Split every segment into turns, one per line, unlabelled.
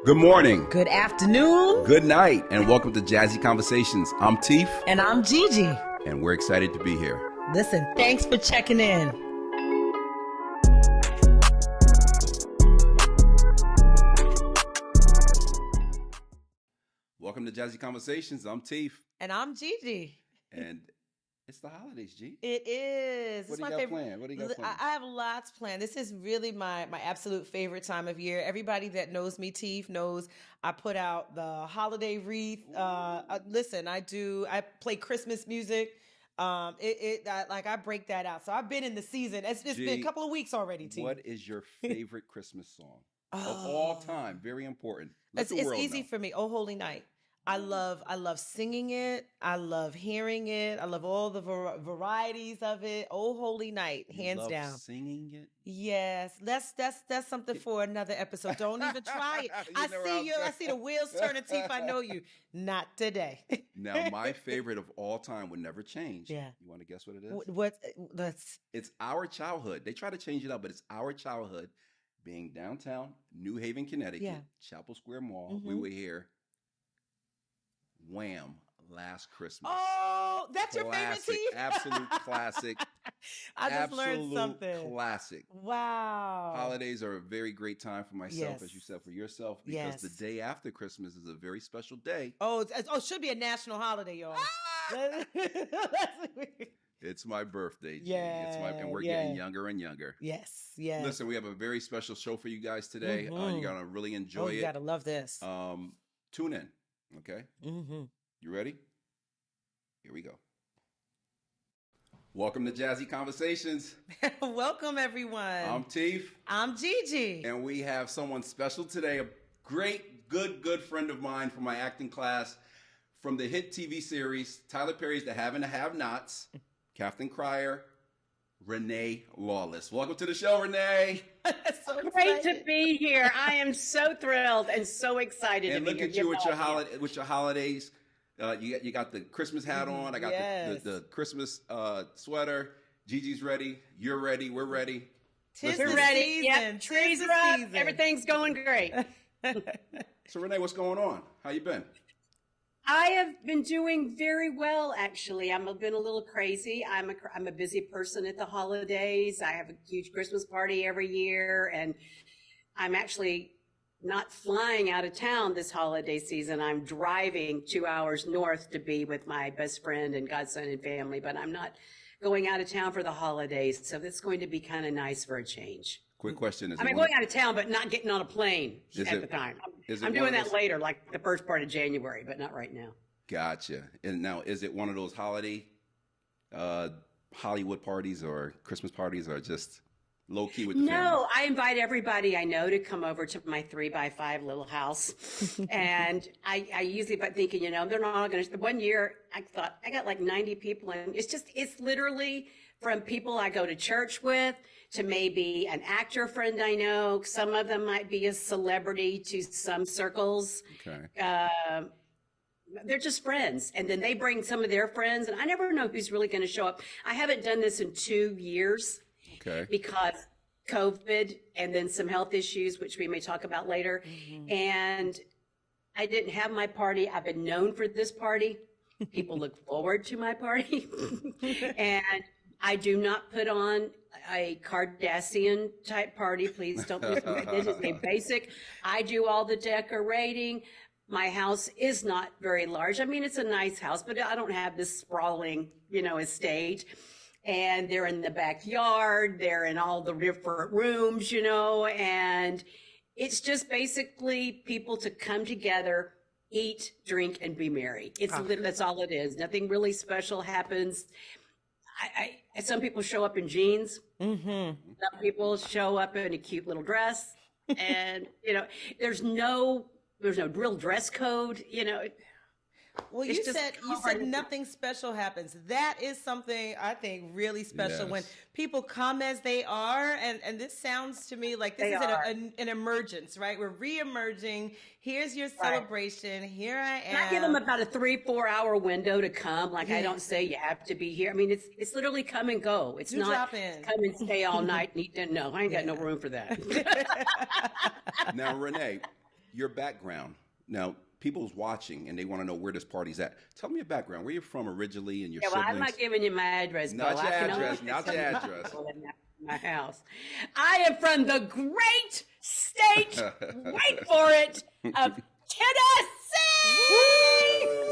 Good morning.
Good afternoon.
Good night, and welcome to Jazzy Conversations. I'm Teef.
And I'm Gigi.
And we're excited to be here.
Listen, thanks for checking in.
Welcome to Jazzy Conversations. I'm Teef.
And I'm Gigi.
And it's the holidays, G.
It is.
What do you got planned?
I have lots planned. This is really my absolute favorite time of year. Everybody that knows me, Teef, knows I put out the holiday wreath. Listen, I play Christmas music. I break that out. So I've been in the season. It's been a couple of weeks already, Teef.
What is your favorite Christmas song of all time? Very important.
It's easy for me. Oh, Holy Night. I love singing it. I love hearing it. I love all the varieties of it. Oh, Holy Night, hands down.
Singing it?
Yes, that's something for another episode. Don't even try it. I see the wheels turning, Teef. I know you. Not today.
Now, my favorite of all time would never change.
Yeah.
You want to guess what it is?
It's
our childhood. They try to change it up, but it's our childhood. Being downtown, New Haven, Connecticut, Chapel Square Mall. Mm-hmm. We were here. Wham! Last Christmas.
Oh, that's your favorite, Teef?
Absolute classic.
I just learned something.
Classic.
Wow.
Holidays are a very great time for myself, as you said, for yourself, because the day after Christmas is a very special day.
Oh, it should be a national holiday, y'all.
It's my birthday, G.
Yeah,
and we're getting younger and younger.
Yes.
Listen, we have a very special show for you guys today.
Mm-hmm.
You're gonna really enjoy it.
You gotta love this.
Tune in, okay?
Mm-hmm.
You ready? Here we go. Welcome to Jazzy Conversations.
Welcome, everyone.
I'm Teef.
I'm Gigi.
And we have someone special today, a great, good friend of mine from my acting class from the hit TV series, Tyler Perry's The Have and the Have-Nots, Captain Cryer, Renee Lawless. Welcome to the show, Renee.
So great to be here. I am so thrilled and so excited
and
to be here.
And look at you with your holidays. You got the Christmas hat on. I got the Christmas sweater. Gigi's ready. You're ready. We're ready.
We're ready. Yep. Trees are up. Everything's going great.
So Renee, what's going on? How you been?
I have been doing very well, actually. I've been a little crazy. I'm a busy person at the holidays. I have a huge Christmas party every year, and I'm actually not flying out of town this holiday season. I'm driving 2 hours north to be with my best friend and godson and family, but I'm not going out of town for the holidays, so it's going to be kind of nice for a change.
Quick question.
Going out of town, but not getting on a plane at the time. I'm doing that later, like the first part of January, but not right now.
Gotcha. And now, is it one of those holiday Hollywood parties or Christmas parties, or just low key with the family?
No, I invite everybody I know to come over to my 3x5 little house. And I usually, but thinking, they're not all going to, one year I thought I got like 90 people, and it's literally from people I go to church with to maybe an actor friend I know. Some of them might be a celebrity to some circles.
Okay.
They're just friends. And then they bring some of their friends, and I never know who's really going to show up. I haven't done this in 2 years.
Okay.
Because COVID and then some health issues, which we may talk about later. Mm-hmm. And I didn't have my party. I've been known for this party. People look forward to my party. And I do not put on a Kardashian type party. Please don't. This is a basic. I do all the decorating. My house is not very large. I mean, it's a nice house, but I don't have this sprawling, estate. And they're in the backyard. They're in all the different rooms, and it's just basically people to come together, eat, drink, and be merry. That's all it is. Nothing really special happens. Some people show up in jeans. Mm-hmm. Some people show up in a cute little dress, and there's no real dress code.
Well, you said nothing special happens. That is something I think really special when people come as they are. And this sounds to me like this is an emergence, right? We're re-emerging. Here's your celebration. Right. Here I am.
And I give them about a 3-4 hour window to come. Like I don't say you have to be here. I mean, it's literally come and go. It's not
drop in.
Come and stay all night and eat dinner. No, I ain't got no room for that.
Now, Renee, your background. Now, people's watching and they want to know where this party's at. Tell me your background. Where you're from originally and your siblings.
I'm not giving you my address.
Not
Bill.
your address. Not your address.
My house. I am from the great state, wait for it, of Tennessee.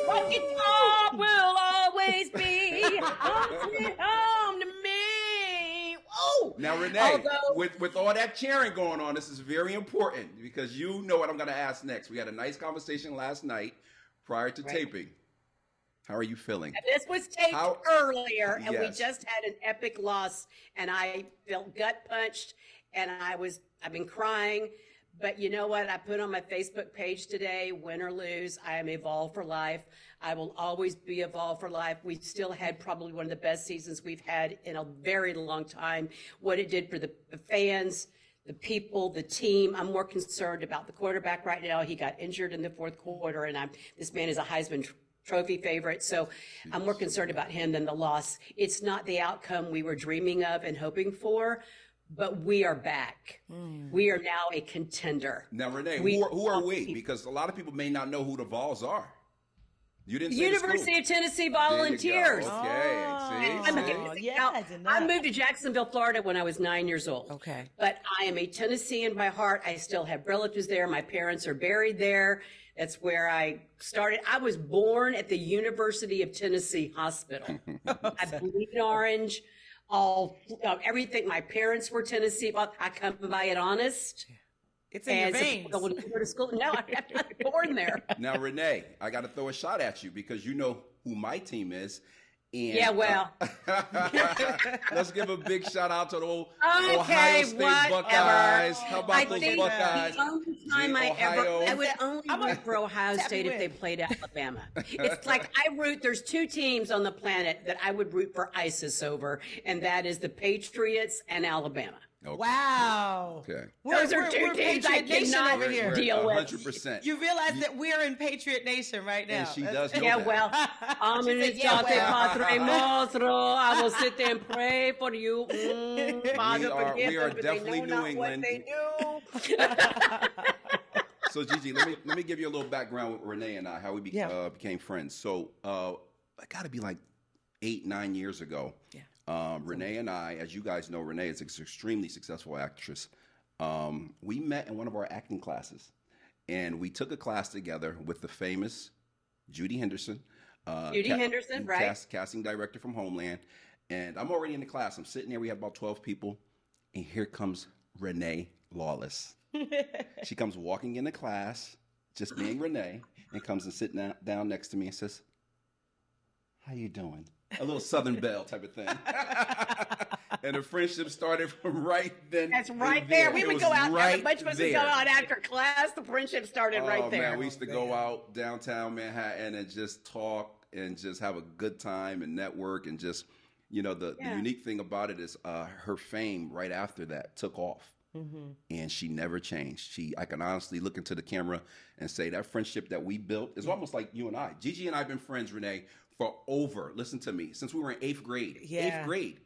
What you thought will always be home to me. Oh,
now, Renee, with all that cheering going on, this is very important because you know what I'm going to ask next. We had a nice conversation last night prior to taping. How are you feeling?
This was taped earlier, and
Yes.
we just had an epic loss, and I felt gut punched, and I've been crying. But you know what? I put on my Facebook page today, win or lose, I am Evolve for Life. I will always be Evolve for Life. We still had probably one of the best seasons we've had in a very long time. What it did for the fans, the people, the team. I'm more concerned about the quarterback right now. He got injured in the fourth quarter, and this man is a Heisman Trophy favorite. So I'm more concerned about him than the loss. It's not the outcome we were dreaming of and hoping for, but we are back. We are now a contender.
Now, Renee, who are we? Because a lot of people may not know who the Vols are. You didn't say
University of Tennessee Volunteers.
Okay.
I moved to Jacksonville, Florida when I was 9 years old.
Okay.
But I am a Tennessean by heart. I still have relatives there. My parents are buried there. That's where I started. I was born at the University of Tennessee Hospital. I bleed orange, everything. My parents were Tennessee. I come by it honest.
It's in your veins.
Go to school. No, I'm not born there.
Now, Renee, I got to throw a shot at you because you know who my team is. And,
Yeah, well.
Let's give a big shout out to the
Okay,
Ohio State
whatever.
Buckeyes. How about
I
those
think
Buckeyes?
the only time I would only root for Ohio State if they played Alabama. It's like there's two teams on the planet that I would root for ISIS over, and that is the Patriots and Alabama.
Okay.
Wow.
Okay.
Those are two teams I
Patriot Nation
cannot
over here.
deal with.
100%.
You realize that we're in Patriot Nation right now.
And she does know
Yeah,
that.
well, I'm in the Padre Monstro. I will sit there and pray for you. Father, forgive
we are
them, but
definitely
they know
New
not
England.
What they do.
So, Gigi, let me give you a little background with Renee and I, how we became friends. So, I got to be like 8-9 years ago.
Yeah.
Renee and I, as you guys know, Renee is an extremely successful actress. We met in one of our acting classes, and we took a class together with the famous Judy Henderson.
Judy Henderson, right?
Casting director from Homeland. And I'm already in the class. I'm sitting there. We have about 12 people. And here comes Renee Lawless. She comes walking into class, just being Renee, and comes and sits down next to me and says, "How you doing?" A little Southern Belle type of thing. And the friendship started from right then.
That's right there. We would go out.
Right
Much of us would go out after class. The friendship started right there.
Man, we used to go out downtown Manhattan and just talk and just have a good time and network and just, the unique thing about it is her fame right after that took off. Mm-hmm. And she never changed. I can honestly look into the camera and say that friendship that we built is almost like you and I. Gigi and I have been friends, Renee, for listen to me, since we were in 8th grade.
Yeah.
8th grade.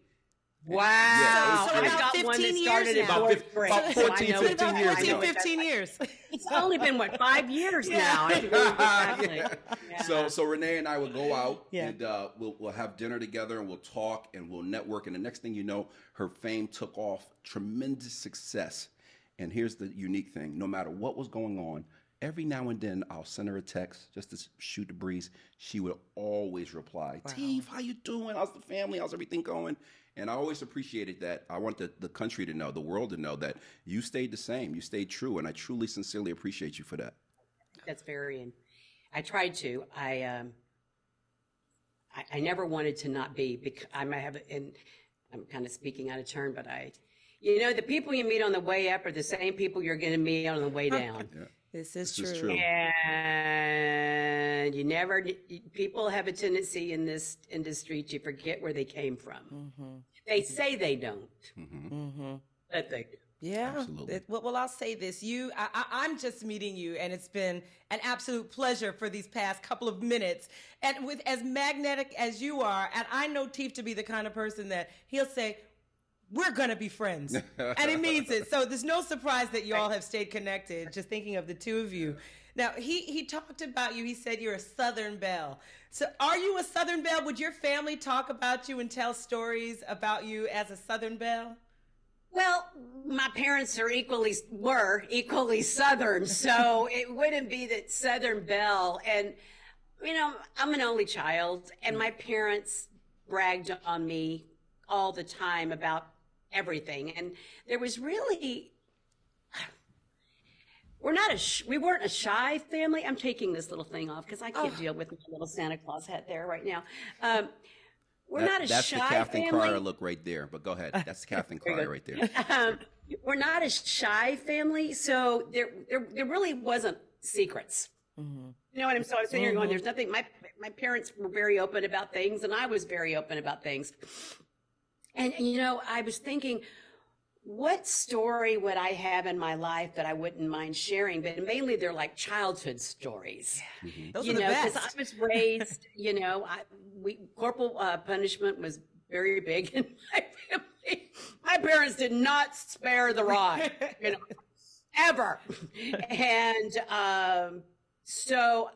Wow.
Yeah,
so
I
about
got
15
one that
years
started
now.
in fourth grade.
About 14, 15 years ago.
15 years.
It's only been, 5 years now? I think exactly. Yeah.
So Renee and I will go out
Yeah.
and we'll have dinner together and we'll talk and we'll network. And the next thing you know, her fame took off, tremendous success. And here's the unique thing. No matter what was going on, every now and then I'll send her a text just to shoot the breeze. She would always reply,
Wow.
"Teef, how you doing? How's the family? How's everything going?" And I always appreciated that. I want the country to know, the world to know that you stayed the same. You stayed true. And I truly, sincerely appreciate you for that.
That's I tried to. I never wanted to not be, because I might have, and I'm kind of speaking out of turn, but the people you meet on the way up are the same people you're going to meet on the way down.
Yeah.
This is
This is
true.
true.
And people have a tendency in this industry to forget where they came from.
Mm-hmm.
They say they don't,
Mm-hmm.
but they do.
Yeah.
Absolutely.
Well, I'll say this. I'm just meeting you, and it's been an absolute pleasure for these past couple of minutes. And with as magnetic as you are, and I know Teef to be the kind of person that he'll say, we're going to be friends. And he means it. So there's no surprise that you all have stayed connected, just thinking of the two of you. Now, he talked about you. He said you're a Southern belle. So are you a Southern belle? Would your family talk about you and tell stories about you as a Southern belle?
Well, my parents were equally Southern, so it wouldn't be that Southern belle. And, you know, I'm an only child, and my parents bragged on me all the time about everything. And there was really, we weren't a shy family. I'm taking this little thing off because I can't deal with my little Santa Claus hat there right now. We're not a
that's
shy
the Captain
family.
Crier look right there. But go ahead. That's the Captain Crier right there.
We're not a shy family, so there really wasn't secrets.
Mm-hmm.
You know what I'm sitting here going, there's nothing. My parents were very open about things, and I was very open about things. And you know, I was thinking, what story would I have in my life that I wouldn't mind sharing? But mainly they're like childhood stories.
Mm-hmm. Those
you
are the
know,
best.
because I was raised, you know, corporal punishment was very big in my family. My parents did not spare the rod, you know, ever. And so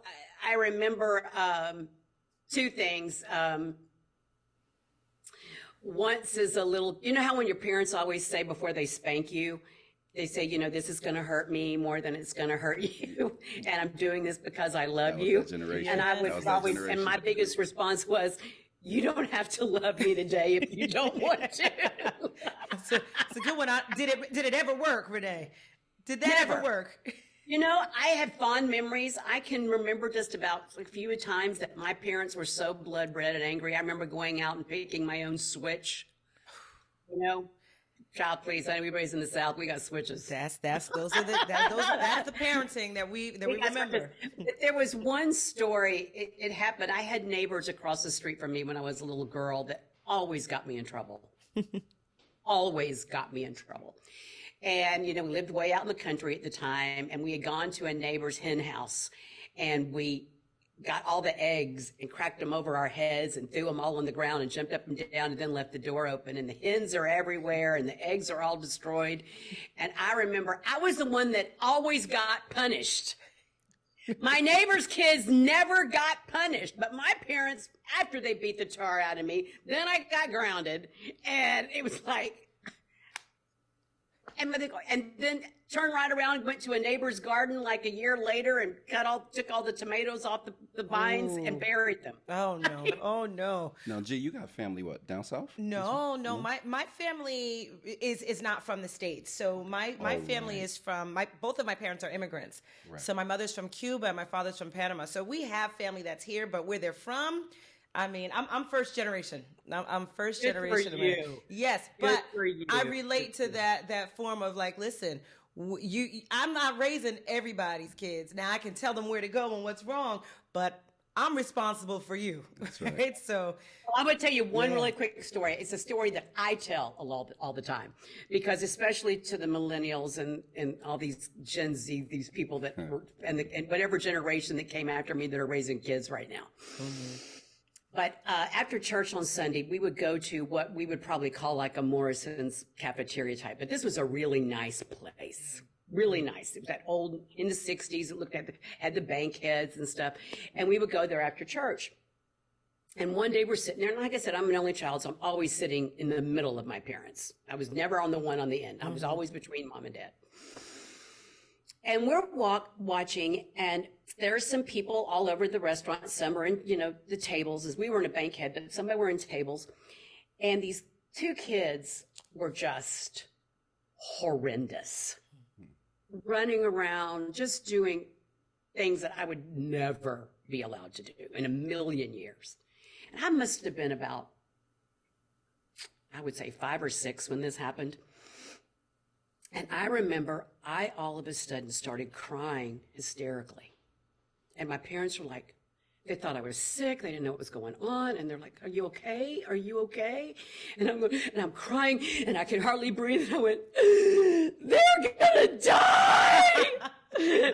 I remember two things. Once as a little, you know how when your parents always say before they spank you, they say, you know, this is going to hurt me more than it's going to hurt you. And I'm doing this because I love you. And I was always, and my biggest response was, you don't have to love me today if you don't want to.
It's a good one. Did it ever work, Renee? Did that ever work?
You know, I have fond memories. I can remember just about a few times that my parents were so blood red and angry. I remember going out and picking my own switch. You know, child, please, everybody's in the South. We got switches.
That's the parenting that we remember.
But there was one story. It happened. I had neighbors across the street from me when I was a little girl that always got me in trouble. Always got me in trouble. And, you know, we lived way out in the country at the time, and we had gone to a neighbor's hen house, and we got all the eggs and cracked them over our heads and threw them all on the ground and jumped up and down and then left the door open. And the hens are everywhere and the eggs are all destroyed. And I remember I was the one that always got punished. My neighbor's kids never got punished, but my parents, after they beat the tar out of me, then I got grounded. And it was like, and then turned right around and went to a neighbor's garden like a year later and took all the tomatoes off the vines and buried them.
Oh no! Oh no!
Now, G, you got family down south?
No. My family is not from the States. So my family is from both of my parents are immigrants. Right. So my mother's from Cuba and my father's from Panama. So we have family that's here, but where they're from, I mean, I'm first generation. I'm first generation American. Yes, but I relate to that form of like, listen, I'm not raising everybody's kids. Now I can tell them where to go and what's wrong, but I'm responsible for you.
That's right.
So
I'm going to tell you one really quick story. It's a story that I tell all the time, because especially to the millennials and all these Gen Z, these people that were, and whatever generation that came after me that are raising kids right now. Mm-hmm. But after church on Sunday, we would go to what we would probably call like a Morrison's cafeteria type. But this was a really nice place. Really nice. It was that old, in the 60s, it looked at had the bank heads and stuff. And we would go there after church. And one day we're sitting there, and like I said, I'm an only child, so I'm always sitting in the middle of my parents. I was never on the one on the end. I was always between mom and dad. And we're watching, and there's some people all over the restaurant. Some are in, the tables, as we were in a bankhead, but some were in tables. And these two kids were just horrendous, running around, just doing things that I would never be allowed to do in a million years. And I must have been about, I would say 5 or 6 when this happened. And I remember I all of a sudden started crying hysterically. And my parents were like, they thought I was sick. They didn't know what was going on. And they're like, are you okay? Are you okay? And I'm crying and I could hardly breathe. And I went, they're going to die.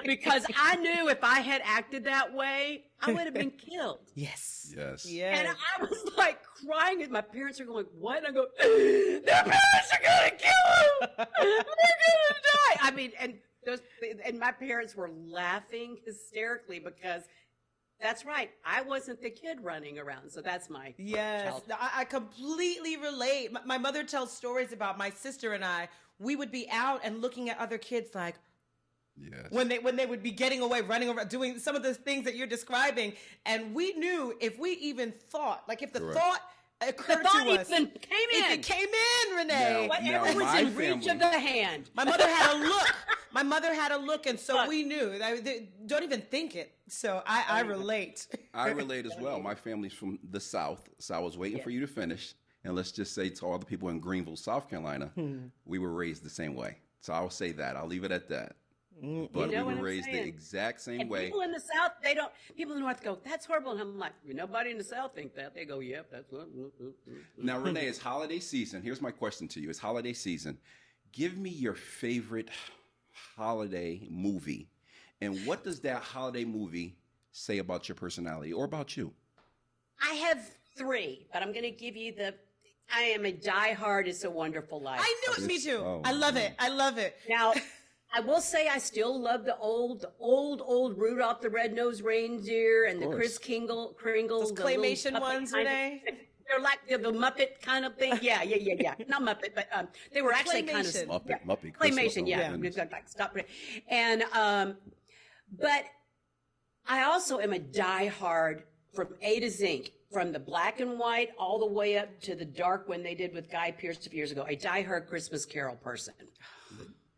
because I knew if I had acted that way, I would have been killed.
Yes.
Yes.
And I was like crying, and my parents are going, "What?" And I go, "Their parents are going to kill him. They're going to die." I mean, and my parents were laughing hysterically because that's right. I wasn't the kid running around. So that's my child.
I completely relate. My mother tells stories about my sister and I. We would be out and looking at other kids like,
yes.
when they would be getting away, running around, doing some of the things that you're describing. And we knew if we even thought, like if the thought occurred to us.
Even came in.
If it came in, Renee.
Whatever was in reach of the hand.
My mother had a look. My mother had a look, and so we knew. Don't even think it. So I relate.
I relate as well. My family's from the South, so I was waiting for you to finish. And let's just say to all the people in Greenville, South Carolina, we were raised the same way. So I'll say that. I'll leave it at that. But we were raised the exact same way.
People in the South, people in the North go, "That's horrible." And I'm like, nobody in the South think that. They go, "Yep, that's what."
Now, Renee, it's holiday season. Here's my question to you. It's holiday season. Give me your favorite holiday movie. And what does that holiday movie say about your personality or about you?
I have 3, but I'm going to give you I am a diehard It's a Wonderful Life.
I knew it. Me too. I love it. I love it.
Now, I will say I still love the old Rudolph the Red-Nosed Reindeer and the Kris Kringle.
Those claymation ones, Renee?
They're like the Muppet kind of thing. Yeah. Not Muppet, but they were actually kind of
Muppet.
Claymation, yeah. Stop it. And but I also am a diehard from A to Z, from the black and white all the way up to the dark one they did with Guy Pearce a few years ago. A diehard Christmas Carol person.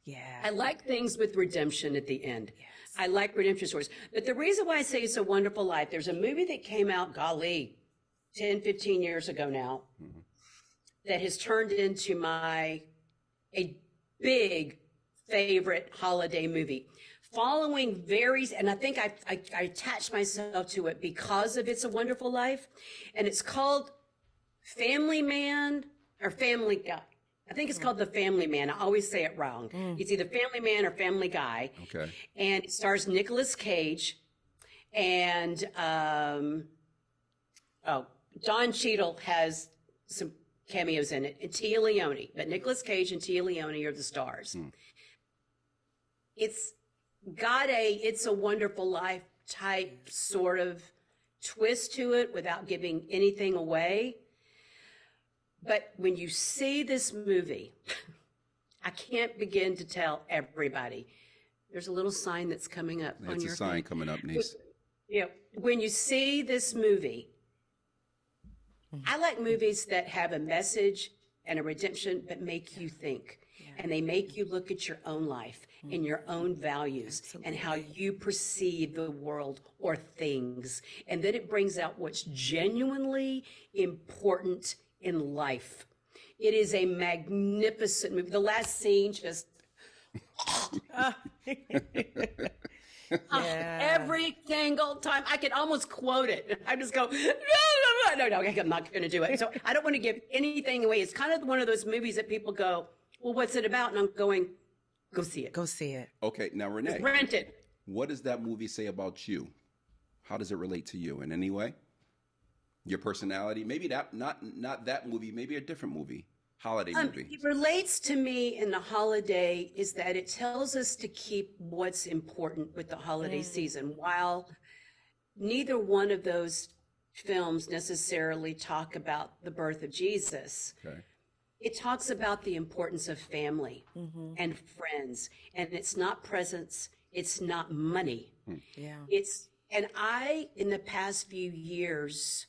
Yeah.
I like things with redemption at the end. Yes. I like redemption stories. But the reason why I say It's a Wonderful Life, there's a movie that came out, 10, 15 years ago now, that has turned into a big favorite holiday movie. Following varies, and I think I attached myself to it because of It's a Wonderful Life, and it's called Family Man or Family Guy. I think it's called The Family Man. I always say it wrong. It's either Family Man or Family Guy.
Okay.
And it stars Nicolas Cage and Don Cheadle has some cameos in it, and Tia Leone. But Nicolas Cage and Tia Leone are the stars. It's got It's a Wonderful Life type sort of twist to it without giving anything away. But when you see this movie, I can't begin to tell everybody. There's a little sign that's coming up on your
It's a sign coming up, niece.
Yeah. When you see this movie, I like movies that have a message and a redemption, but make you think. And they make you look at your own life and your own values and how you perceive the world or things. And then it brings out what's genuinely important in life. It is a magnificent movie. The last scene just... every single time. I can almost quote it. I just go, no, I'm not going to do it. So I don't want to give anything away. It's kind of one of those movies that people go, "Well, what's it about?" And I'm going, go see it.
Go see it.
Okay, now Renee,
just rent it.
What does that movie say about you? How does it relate to you in any way? Your personality? Maybe not that movie, maybe a different movie. Holiday movie.
It relates to me in the holiday is that it tells us to keep what's important with the holiday season. While neither one of those films necessarily talk about the birth of Jesus, it talks about the importance of family and friends. And it's not presents, it's not money. And I, in the past few years,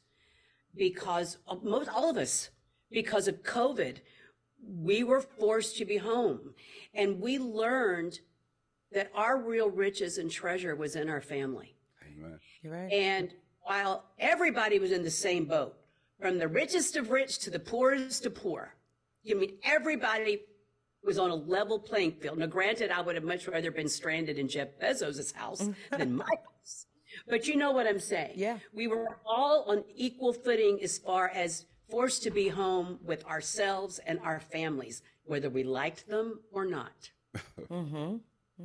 because of all of us, because of COVID, we were forced to be home. And we learned that our real riches and treasure was in our family.
Amen.
You're right.
And while everybody was in the same boat, from the richest of rich to the poorest of poor, everybody was on a level playing field. Now, granted, I would have much rather been stranded in Jeff Bezos' house than my house. But you know what I'm saying.
Yeah.
We were all on equal footing as far as forced to be home with ourselves and our families, whether we liked them or not.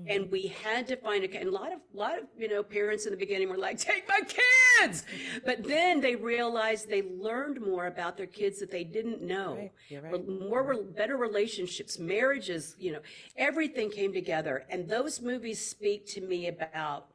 And we had to find and a lot of, parents in the beginning were like, take my kids. But then they realized they learned more about their kids that they didn't know.
Right. You're right.
Better relationships, marriages, everything came together. And those movies speak to me about,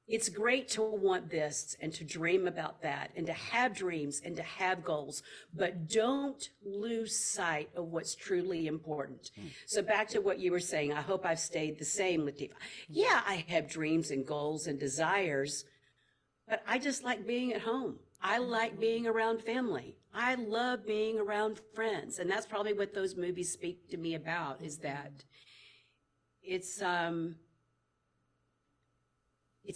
it's great to want this and to dream about that and to have dreams and to have goals, but don't lose sight of what's truly important. So back to what you were saying, I hope I've stayed the same, Latifah. Yeah, I have dreams and goals and desires, but I just like being at home. I like being around family. I love being around friends. And that's probably what those movies speak to me about, is that it's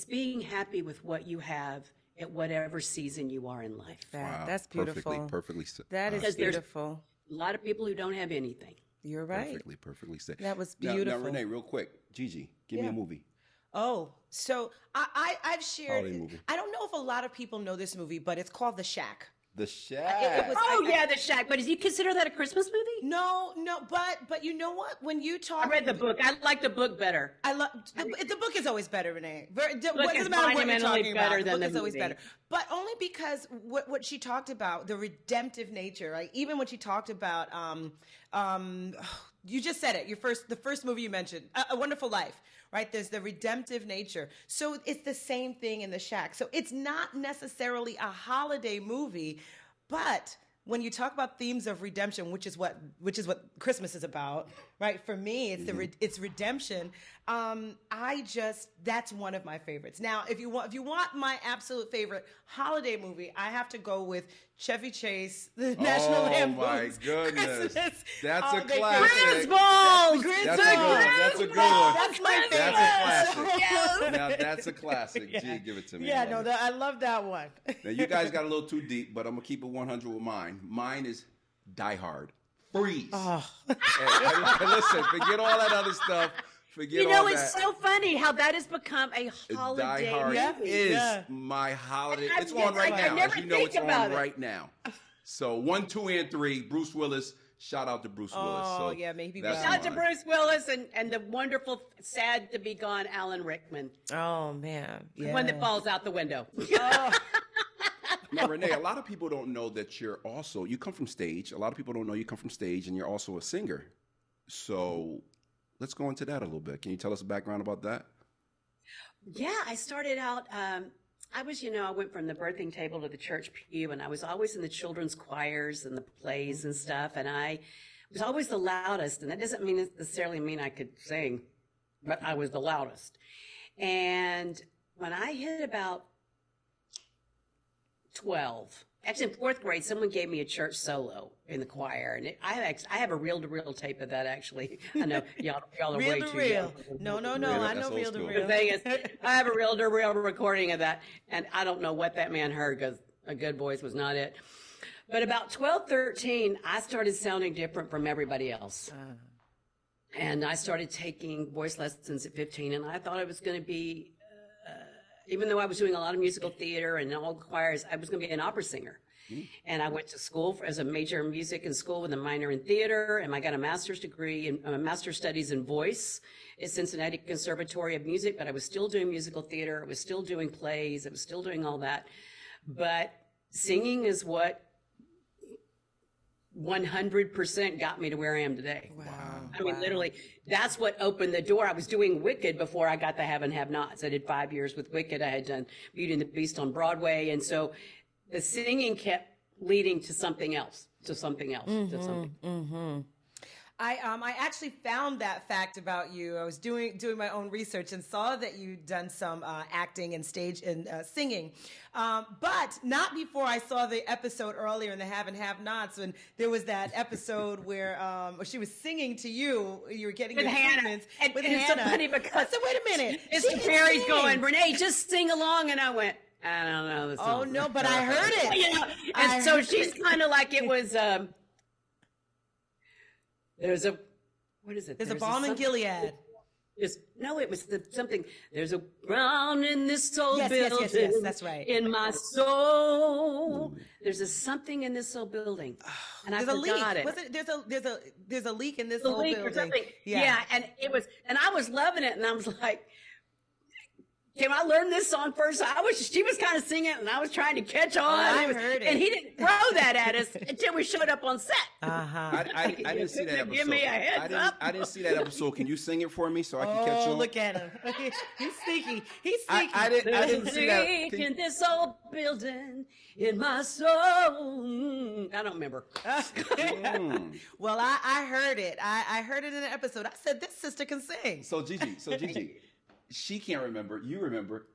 being happy with what you have at whatever season you are in life.
Wow.
That's beautiful.
Perfectly.
That is beautiful.
A lot of people who don't have anything.
You're right.
Perfectly said.
That was beautiful.
Now, Renee, real quick, Gigi, give me a movie.
Oh, so I've shared.
Holiday movie.
I don't know if a lot of people know this movie, but it's called The Shack.
The Shack.
The Shack. But do you consider that a Christmas movie?
No, but you know what? When you talk,
I read the book. I like the book better.
I love the book is always better, Renee. What
is
doesn't matter what you're talking
better
about.
than
The book
the
is always
movie.
better, but only because what she talked about, the redemptive nature. Right? Even when she talked about, you just said it. The first movie you mentioned, A Wonderful Life. Right? There's the redemptive nature. So it's the same thing in The Shack. So it's not necessarily a holiday movie, but when you talk about themes of redemption, which is what Christmas is about, right? For me, it's redemption. That's one of my favorites. Now, if you want my absolute favorite holiday movie, I have to go with Chevy Chase, the National Lampoon's.
Oh my goodness,
Christmas
that's a
Holiday
classic.
Balls.
That's a good one.
That's my favorite.
That's a classic. Now that's a classic. Gee, give it to me.
Yeah, I love that one.
Now you guys got a little too deep, but I'm gonna keep it 100 with mine. Mine is Die Hard. Freeze.
Oh.
Hey, listen, forget all that other stuff. Forget all that.
It's so funny how that has become a holiday
Die Hard
movie.
is my holiday.
I-
It's on right
I
now.
never
As you know,
think
it's on
about it.
right now. So 1, 2, and 3. Bruce Willis. Shout out to Bruce Willis.
Oh,
So
yeah, maybe
that's
Shout out to
mine.
Bruce Willis and the wonderful, sad to be gone Alan Rickman.
Oh man,
The one that falls out the window.
Now, Renee, a lot of people don't know that you come from stage. A lot of people don't know you come from stage, and you're also a singer. So let's go into that a little bit. Can you tell us a background about that?
Yeah, I started out, I went from the birthing table to the church pew, and I was always in the children's choirs and the plays and stuff, and I was always the loudest, and that doesn't necessarily mean I could sing, but I was the loudest. And when I hit about 12, actually in 4th grade, someone gave me a church solo in the choir, and I have a reel-to-reel tape of that, actually. I know y'all are way too young.
No,
Really?
I
That's
know
old
reel to
school.
The
reel.
thing is, I have a reel-to-reel recording of that, and I don't know what that man heard because a good voice was not it. But about 12, 13, I started sounding different from everybody else. And I started taking voice lessons at 15, and I thought I was going to be, even though I was doing a lot of musical theater and all the choirs, I was going to be an opera singer. And I went to school as a major in music in school with a minor in theater, and I got a master's degree in master's studies in voice at Cincinnati Conservatory of Music, but I was still doing musical theater. I was still doing plays. I was still doing all that. But singing is what 100% got me to where I am today.
Wow.
I mean, literally, that's what opened the door. I was doing Wicked before I got to Have and Have Nots. I did 5 years with Wicked. I had done Beauty and the Beast on Broadway. And so the singing kept leading to something else, to something else, to something.
Mm-hmm. I actually found that fact about you. I was doing my own research and saw that you'd done some acting and stage and singing, but not before I saw the episode earlier in the Have and Have Nots when there was that episode where she was singing to you. You were getting
With
your
Hannah.
treatments
And
with
it's
Hannah.
so funny because
So wait a minute, she
Mr.
can
Perry's
sing.
going, Renee, just sing along. And I went, I don't know the song.
Oh no, but I heard it.
You know,
I
and so
heard
she's
it.
kind of like it was, there's a, what is it?
There's a balm in Gilead.
no, it was something. There's a ground in this old building.
Yes, that's right.
In my soul, there's a something in this old building, and I forgot it.
Was it? There's a leak in this
The
old
leak
building.
or something. Yeah, and it was, and I was loving it, and I was like, can I learn this song first? She was kind of singing it, and I was trying to catch on.
I heard it.
And he didn't throw that at us until we showed up on set.
I didn't see that episode.
Give me a heads up.
I didn't see that episode. Can you sing it for me so I can catch on?
Oh, look at him. He's sneaky. He's sneaky.
I didn't see that.
In this old building, in my soul. I don't remember.
Well, I heard it. I heard it in an episode. I said, this sister can sing.
So Gigi, she can't remember. You remember.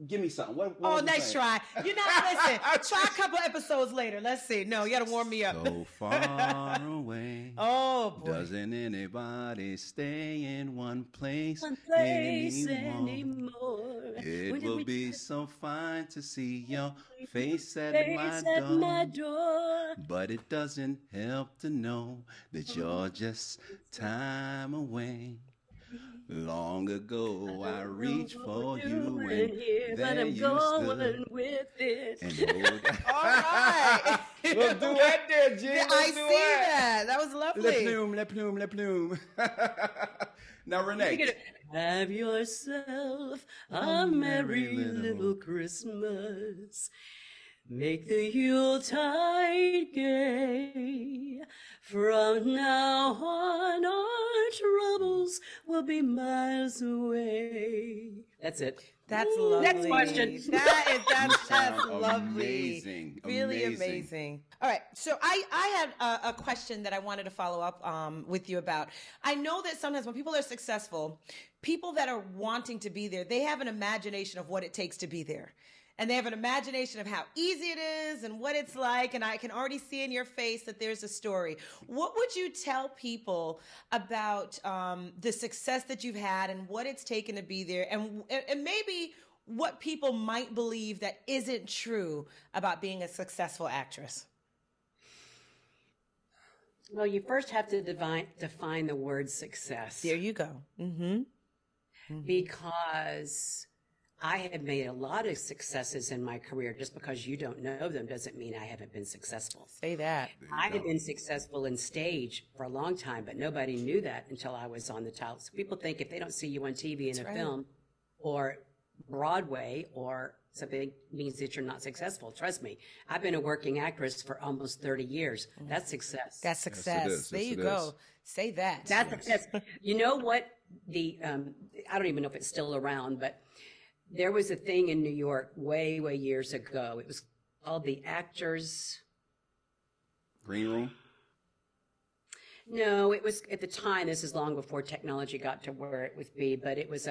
Give me something. What
oh,
was
nice try. You know, listen, try a couple episodes later. Let's see. No, you got to warm me up.
So far away.
Oh, boy.
Doesn't anybody stay in one place,
anymore?
It will be so fine to see your face at my door. But it doesn't help to know that you're just time away. Long ago, I reached for you, and there you stood.
With it.
All right.
We'll do it there, Jim.
I see that. That was lovely.
Le plume. Now, Renee.
Have yourself a merry little Christmas. Make the Yuletide gay. From now on, our troubles will be miles away. That's it.
That's lovely.
Next question.
That's lovely.
Amazing.
Really amazing. All right. So I had a question that I wanted to follow up with you about. I know that sometimes when people are successful, people that are wanting to be there, they have an imagination of what it takes to be there. And they have an imagination of how easy it is and what it's like. And I can already see in your face that there's a story. What would you tell people about the success that you've had and what it's taken to be there? And maybe what people might believe that isn't true about being a successful actress?
Well, you first have to define the word success.
There you go.
Because I have made a lot of successes in my career. Just because you don't know them doesn't mean I haven't been successful.
Say that.
I have been successful in stage for a long time, but nobody knew that until I was on the title. So people think if they don't see you on TV in a film or Broadway or something, means that you're not successful. Trust me. I've been a working actress for almost 30 years. That's success.
That's success.
Yes,
there you go. Say that.
That's success. You know what? I don't even know if it's still around, but there was a thing in New York way years ago. It was called the Actors
Green Room?
No, it was at the time. This is long before technology got to where it would be, but it was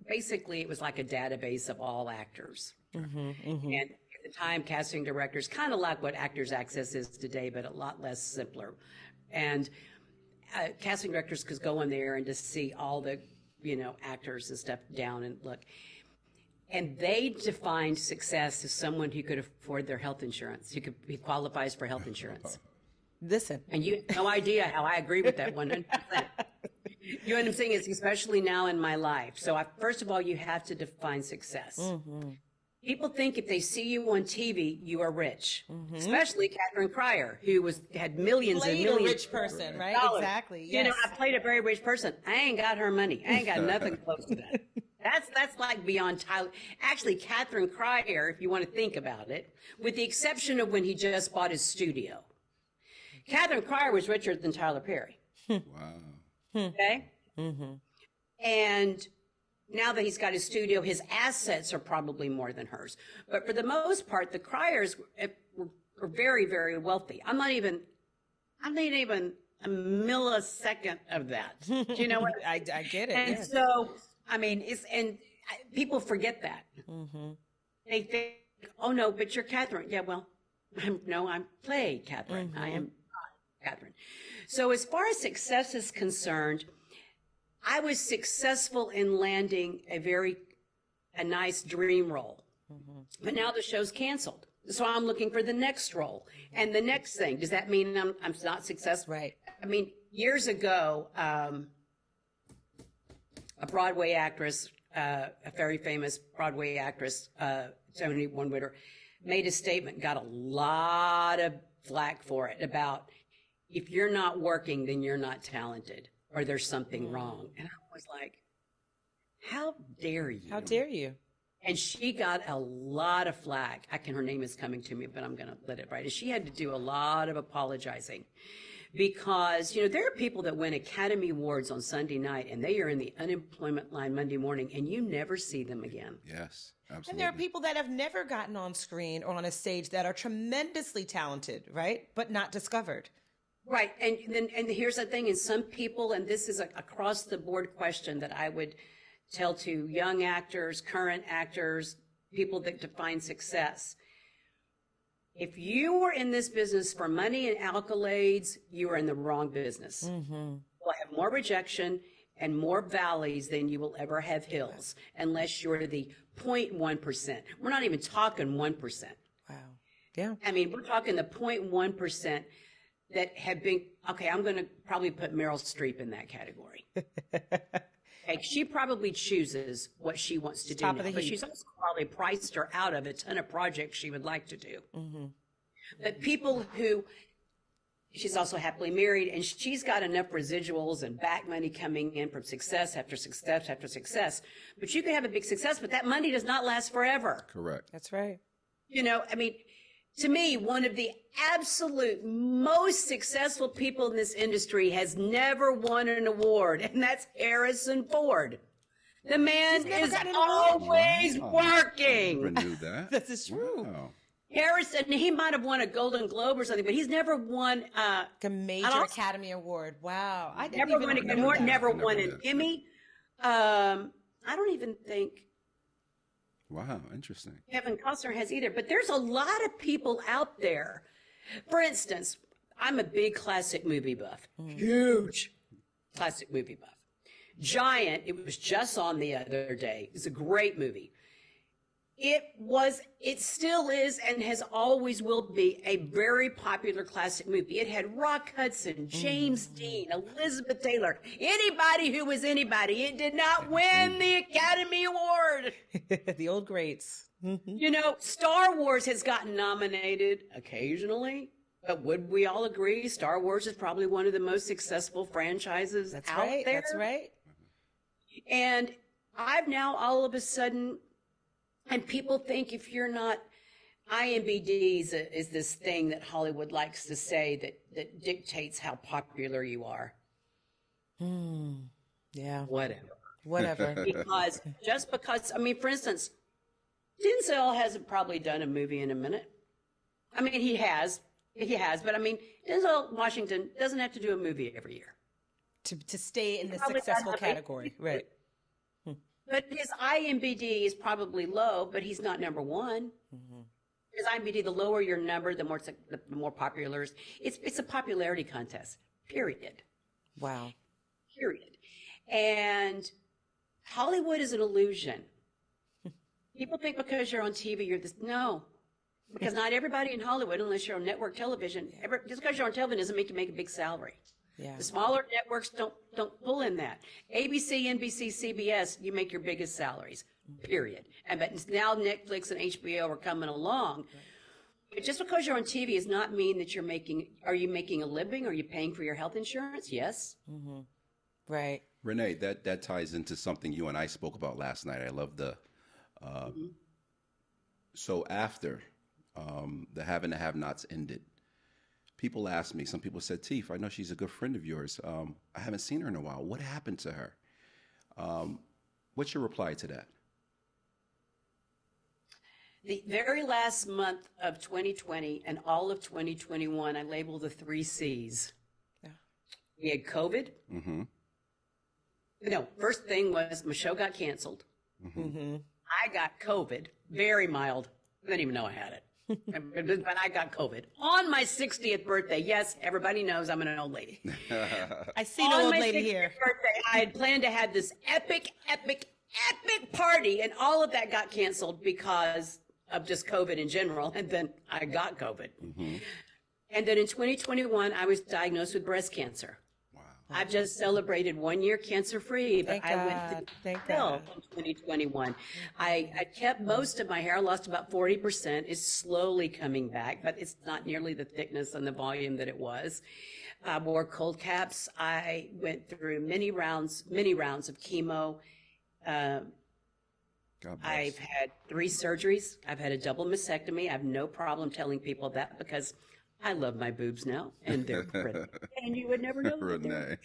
basically it was like a database of all actors. And at the time, casting directors, kind of like what Actors Access is today, but a lot less simpler. And casting directors could go in there and just see all the actors and stuff down and look. And they defined success as someone who could afford their health insurance, who qualifies for health insurance.
Listen.
And you have no idea how I agree with that 100%. You know what I'm saying? It's especially now in my life. So first of all, you have to define success. People think if they see you on TV, you are rich. Especially Catherine Cryer, who had millions and millions.
A rich person, right?
Dollars.
Exactly. Yes.
I played a very rich person. I ain't got her money. I ain't got nothing close to that. That's like beyond Tyler. Actually, Catherine Cryer, if you want to think about it, with the exception of when he just bought his studio, Catherine Cryer was richer than Tyler Perry.
Wow.
Okay? And now that he's got his studio, his assets are probably more than hers. But for the most part, the Cryers were very, very wealthy. I'm not even a millisecond of that. Do you know what?
I get it.
And so, I mean, people forget that. They think, oh no, but you're Catherine. Yeah, well, I'm play Catherine. I am not Catherine. So as far as success is concerned, I was successful in landing a nice dream role. But now the show's canceled. So I'm looking for the next role and the next thing. Does that mean I'm not successful?
Right.
I mean, years ago, a Broadway actress, a very famous Broadway actress, Tony One-Witter, made a statement, got a lot of flack for it about, if you're not working, then you're not talented, or there's something wrong. And I was like, how dare you?
How dare you?
And she got a lot of flack. Her name is coming to me, but I'm going to let it write. And she had to do a lot of apologizing because, there are people that win Academy Awards on Sunday night and they are in the unemployment line Monday morning and you never see them again.
Yes, absolutely.
And there are people that have never gotten on screen or on a stage that are tremendously talented, right? But not discovered. Right.
And here's the thing. And some people, and this is a across the board question that I would tell to young actors, current actors, people that define success. If you were in this business for money and accolades, you are in the wrong business.
Mm-hmm.
You'll have more rejection and more valleys than you will ever have hills, unless you're the 0.1%. We're not even talking 1%.
Wow. Yeah.
I mean, we're talking the 0.1% that have been, okay, I'm going to probably put Meryl Streep in that category. Okay, she probably chooses what she wants to do now, but she's also probably priced her out of a ton of projects she would like to do.
Mm-hmm.
But people who, she's also happily married, and she's got enough residuals and back money coming in from success after success after success. But you can have a big success, but that money does not last forever.
Correct.
That's right.
I mean, to me, one of the absolute most successful people in this industry has never won an award, and that's Harrison Ford. The man is always working.
I never knew that.
This is true.
Wow.
Harrison, he might have won a Golden Globe or something, but he's never won
a major Academy Award. Wow. I didn't
never
even
won never won an Emmy. I don't even think
Wow, interesting.
Kevin Costner has either, but there's a lot of people out there. For instance, I'm a big classic movie buff, huge classic movie buff. Giant, it was just on the other day. It's a great movie. It still is and has always will be a very popular classic movie. It had Rock Hudson, James Dean, Elizabeth Taylor, anybody who was anybody. It did not win the Academy Award.
The old greats.
Star Wars has gotten nominated occasionally, but would we all agree Star Wars is probably one of the most successful franchises out there?
That's right.
And I've now all of a sudden, and people think if you're not, IMBD is this thing that Hollywood likes to say that dictates how popular you are.
Yeah.
Whatever. Because, I mean, for instance, Denzel hasn't probably done a movie in a minute. I mean, he has, but I mean, Denzel Washington doesn't have to do a movie every year.
To stay in the successful category. Right.
But his IMBD is probably low, but he's not number one. Mm-hmm. His IMBD, the lower your number, the more popular. It's a popularity contest, period.
Wow.
Period. And Hollywood is an illusion. People think because you're on TV, you're this. No. Because not everybody in Hollywood, unless you're on network television, just because you're on television doesn't make you make a big salary.
Yeah.
The smaller networks don't pull in that. ABC, NBC, CBS, you make your biggest salaries, period. But now Netflix and HBO are coming along. But just because you're on TV does not mean that are you making a living? Are you paying for your health insurance? Yes.
Mm-hmm. Right.
Renee, that ties into something you and I spoke about last night. I love so after the have and the have-nots ended, people asked me, some people said, Teef, I know she's a good friend of yours. I haven't seen her in a while. What happened to her? What's your reply to that?
The very last month of 2020 and all of 2021, I labeled the 3 C's. Yeah. We had COVID. Mm-hmm. No, first thing was my show got canceled. Mm-hmm. I got COVID, very mild. I didn't even know I had it. But I got COVID on my 60th birthday. Yes, everybody knows I'm an old lady.
I see no old lady here.
Birthday, I had planned to have this epic party, and all of that got canceled because of just COVID in general. And then I got COVID. Mm-hmm. And then in 2021, I was diagnosed with breast cancer.
Wow.
I've just celebrated 1 year cancer-free, but I went through hell in 2021. I kept most of my hair. I lost about 40%. It's slowly coming back, but it's not nearly the thickness and the volume that it was. I wore cold caps. I went through many rounds of chemo. I've had 3 surgeries. I've had a double mastectomy. I have no problem telling people that because I love my boobs now, and they're pretty. And you would never know.
Renee.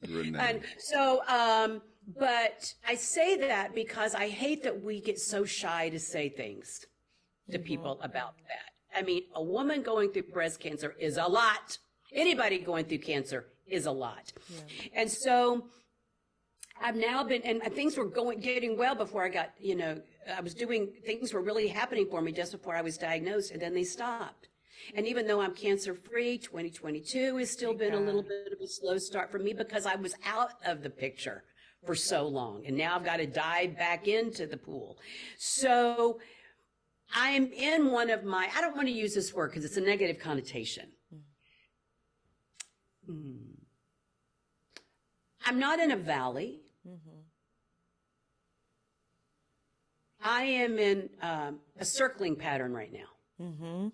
Renee.
And so, but I say that because I hate that we get so shy to say things to people about that. I mean, a woman going through breast cancer is a lot. Anybody going through cancer is a lot. Yeah. And so I've now been, and things were getting well before I got, things were really happening for me just before I was diagnosed, and then they stopped. And even though I'm cancer-free, 2022 has still been a little bit of a slow start for me because I was out of the picture for so long. And now I've got to dive back into the pool. So I'm in one of my, I don't want to use this word because it's a negative connotation. I'm not in a valley. I am in a circling pattern right now.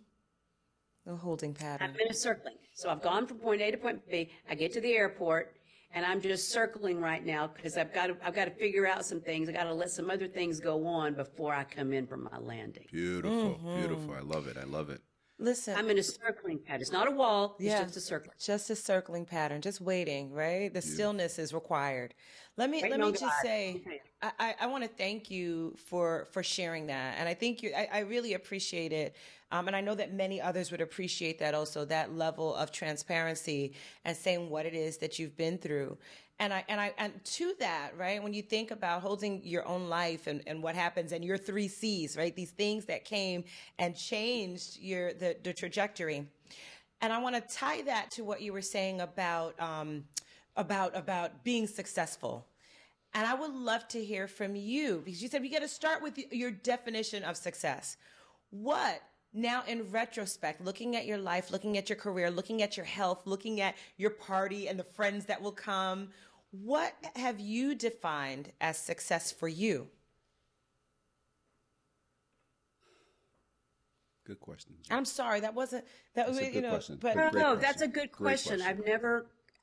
A holding pattern.
I'm in a circling. So I've gone from point A to point B. I get to the airport, and I'm just circling right now because I've got to figure out some things. I got to let some other things go on before I come in for my landing.
Beautiful, beautiful. I love it. I love it.
Listen,
I'm in a circling pattern. It's not a wall. It's just a circle.
Just a circling pattern. Just waiting, right? The stillness is required. Let me just say, I want to thank you for sharing that, and I think I really appreciate it, and I know that many others would appreciate that also. That level of transparency and saying what it is that you've been through. And to that, right, when you think about holding your own life and what happens and your 3 C's, right, these things that came and changed the trajectory. And I want to tie that to what you were saying about being successful. And I would love to hear from you because you said you got to start with your definition of success. What? Now, in retrospect, looking at your life, looking at your career, looking at your health, looking at your party and the friends that will come, what have you defined as success for you?
Good question.
I'm sorry, that was
a good question.
But no, that's a good question.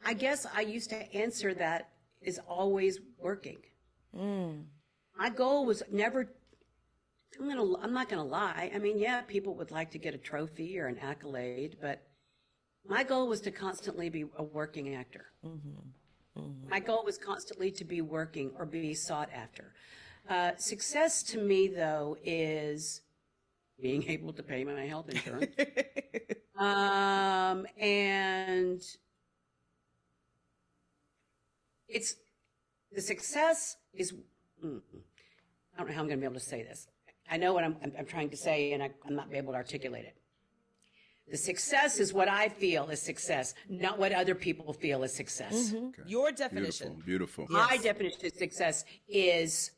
I guess I used to answer that is always working. My goal was never. I'm not going to lie. I mean, yeah, people would like to get a trophy or an accolade, but my goal was to constantly be a working actor. My goal was constantly to be working or be sought after. Success to me, though, is being able to pay my health insurance. And the success is, I don't know how I'm going to be able to say this. I know what I'm trying to say, and I'm not able to articulate it. The success is what I feel is success, not what other people feel is success.
Okay. Your definition.
Beautiful.
My definition of success is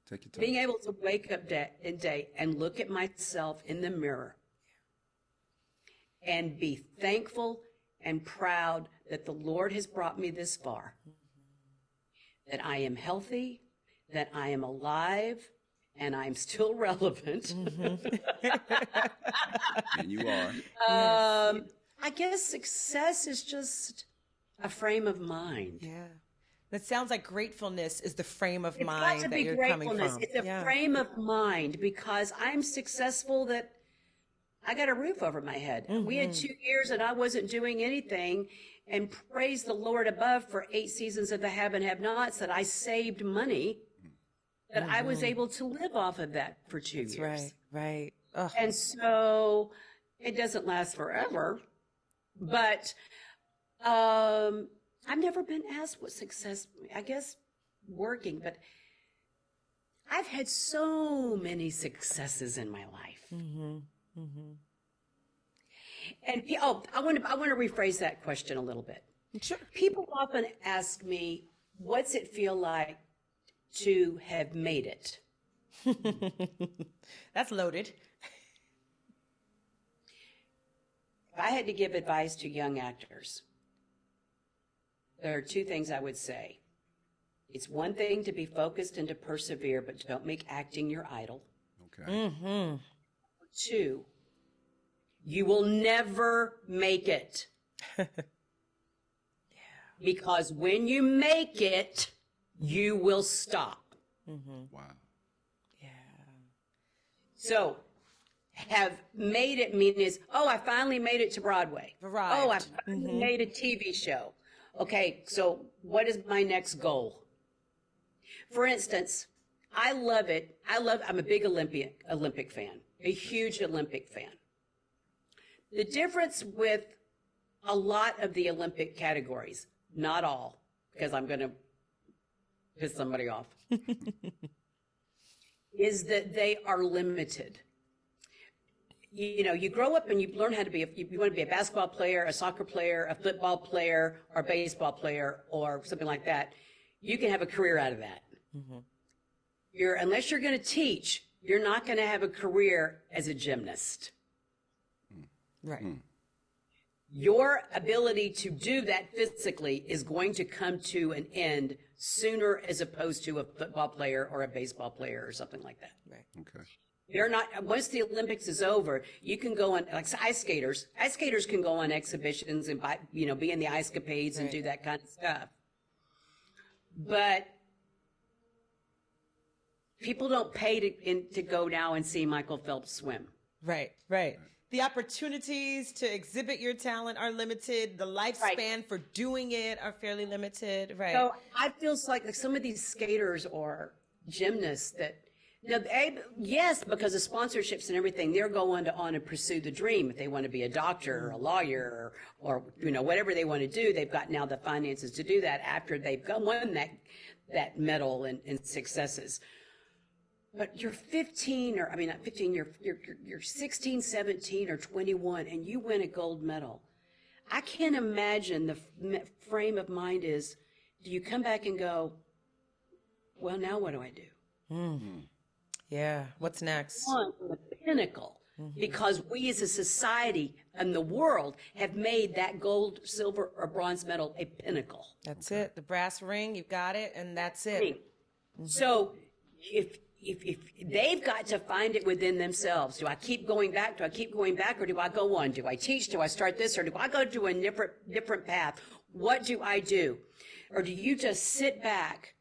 take your time.
Being able to wake up day and look at myself in the mirror and be thankful and proud that the Lord has brought me this far, that I am healthy, that I am alive, and I'm still relevant.
And you are.
I guess success is just a frame of mind.
Yeah. That sounds like gratefulness is the frame of mind that you're coming from.
It's a frame of mind because I'm successful that I got a roof over my head. We had 2 years that I wasn't doing anything, and praise the Lord above for 8 seasons of the have and have nots that I saved money, that I was able to live off of that for 2 years.
That's right. Ugh.
And so it doesn't last forever, but I've never been asked what success, I guess working, but I've had so many successes in my life. And I want to rephrase that question a little bit.
Sure.
People often ask me, what's it feel like to have made it?
That's loaded.
If I had to give advice to young actors, there are two things I would say. It's one thing to be focused and to persevere, but don't make acting your idol.
Okay.
Mm-hmm.
Two, you will never make it. Because when you make it, you will stop.
Mm-hmm.
Wow.
Yeah.
So, have made it mean is, oh, I finally made it to Broadway.
Arrived.
Oh, I finally made a TV show. Okay, so what is my next goal? For instance, I love it. I'm a big Olympic fan, a huge Olympic fan. The difference with a lot of the Olympic categories, not all, because I'm going to piss somebody off, is that they are limited. You know, you grow up and you learn how to be, you want to be a basketball player, a soccer player, a football player, or a baseball player, or something like that. You can have a career out of that.
Mm-hmm.
Unless you're going to teach, you're not going to have a career as a gymnast.
Right.
Your ability to do that physically is going to come to an end sooner as opposed to a football player or a baseball player or something like that.
Right.
Okay.
They're not, once the Olympics is over, you can go on, like ice skaters can go on exhibitions and buy, be in the ice capades and do that kind of stuff. But people don't pay to go now and see Michael Phelps swim.
Right. Right. The opportunities to exhibit your talent are limited. The lifespan for doing it are fairly limited. Right.
So I feel like some of these skaters or gymnasts that, yes, because of sponsorships and everything, they're going on and pursue the dream. If they want to be a doctor or a lawyer or whatever they want to do, they've got now the finances to do that after they've won that medal and successes. But you're 15 or, not 15, you're 16, 17 or 21 and you win a gold medal. I can't imagine the frame of mind is, do you come back and go, well, now what do I do?
Mm. Yeah. What's next?
On the pinnacle, because we as a society and the world have made that gold, silver, or bronze medal a pinnacle.
That's it. The brass ring, you've got it, and that's it.
So if they've got to find it within themselves, do I keep going back? Do I keep going back, or do I go on? Do I teach? Do I start this, or do I go to a different path? What do I do? Or do you just sit back?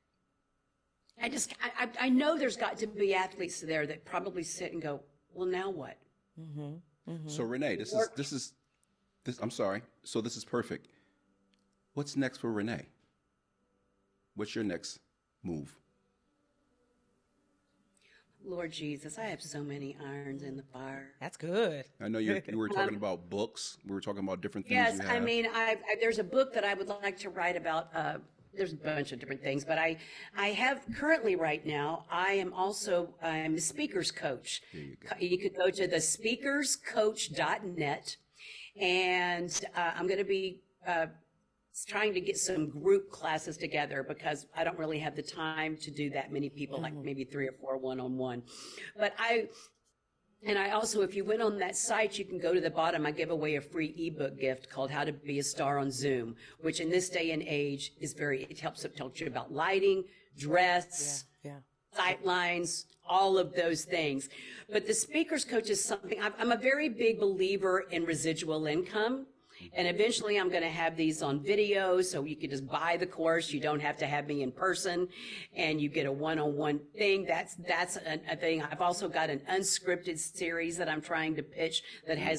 I know there's got to be athletes there that probably sit and go, well, now what?
Mm-hmm. Mm-hmm.
So Renee, this is I'm sorry. So this is perfect. What's next for Renee? What's your next move?
Lord Jesus, I have so many irons in the fire.
That's good.
I know you were talking about books. We were talking about different things.
Yes,
you have.
there's a book that I would like to write about. There's a bunch of different things, but I have currently right now, I'm a speaker's coach. You could go to the speakerscoach.net, and I'm going to be trying to get some group classes together because I don't really have the time to do that many people, like maybe 3 or 4 one-on-one. But I also, if you went on that site, you can go to the bottom. I give away a free ebook gift called How to Be a Star on Zoom, which in this day and age it helps you about lighting, dress, sight lines, all of those things. But the speaker's coach is something, I'm a very big believer in residual income. And eventually I'm going to have these on video, so you can just buy the course. You don't have to have me in person, and you get a one-on-one thing. That's a thing. I've also got an unscripted series that I'm trying to pitch that I